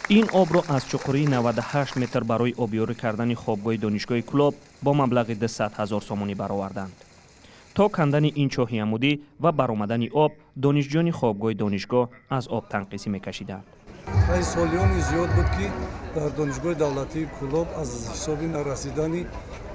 این آب را از چقوری 98 متر برای آبیاری کردن خوابگاه دانشگاه کلوب با مبلغ 200,000 سومانی برآوردند. تا کندن این چاهی عمودی و برآمدن آب، دانشجویان خوابگاه دانشگاه از آب تنقیسی می‌کشیدند. سالیان زیاد بود که در دانشگاه دولتی کلوب از حساب نرسیدن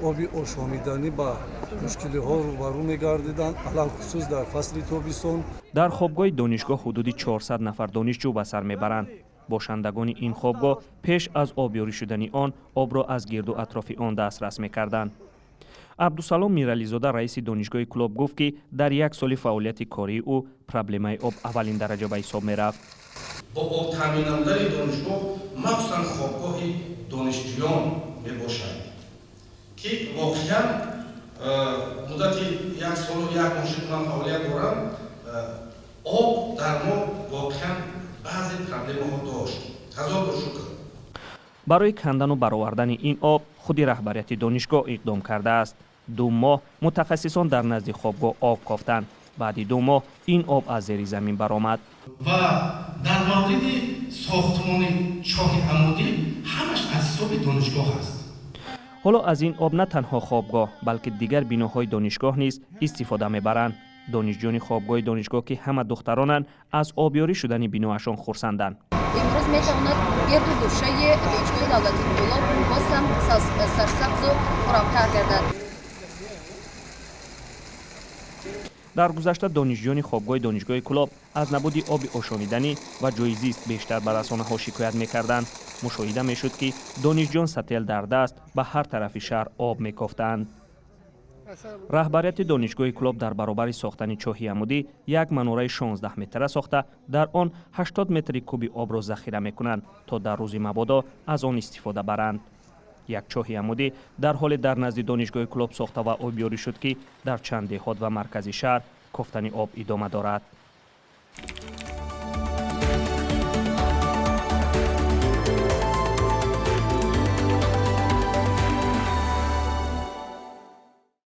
آب آشامیدنی با مشکل‌ها روبرو می‌گردیدند، علل خصوص در فصل تابستان. در خوابگاه دانشگاه حدود 400 نفر دانشجو به سر میبرند. باشندگان این خوابگاه پیش از آبیاری شدن آن آب را از گرد و اطراف آن دسترس می‌کردند. عبدالسلام میرعلی‌زاده رئیس دانشگاه کلوب گفت که در یک سال فعالیت کاری او پرابلمای آب اولین درجه به حساب می‌رفت. با آب تامین نمودن دانشگاه مخصوصاً خوابگاه دانشجویان میباشد که واقعاً مدت یک سال و یک ماه که من فعالیت دارم، آب در ما واقعاً بعضی پرابلم‌ها داشت. هزار بار شکر. برای کندن و برآوردن این آب خود رهبریت دانشگاه اقدام کرده است. 2 ماه متخصصان در نزد خوابگاه آب کافتند. بعد 2 ماه این آب از زیر زمین برآمد. و در مورد ساختمان چاه عمودی همش از حساب دانشگاه است. حالا از این آب نه تنها خوابگاه بلکه دیگر بیناهای دانشگاه نیز استفاده میبرند. دانشجویان خوابگاه دانشگاه که همه دخترانند از آبیاری شدن بیناهاشان خرسندند. امروز میتواند گرد و گوشه دانشگاه دولتی کلوب باز هم سرسبز و خرم‌تر گردد. در گذشته دانشجویان خوابگاه دانشگاه کلوب از نبود آب آشامیدنی و جای زیست بیشتر به رسانه‌ها شکایت می‌کردند. مشاهده می‌شد که دانشجویان ستیل در دست به هر طرف شهر آب می‌کافتند. رهبریت دانشگاه کلوب در برابر ساختن چاهی عمودی یک مناره 16 متره ساخته در آن 80 متر کوبی آب را ذخیره می‌کنند تا در روز مبادا از آن استفاده برند. یک چاهی عمودی در حال در نزد دانشگاه کلوب ساخته و آبیاری شد که در چند دهات و مرکز شهر کافتن آب ادامه دارد.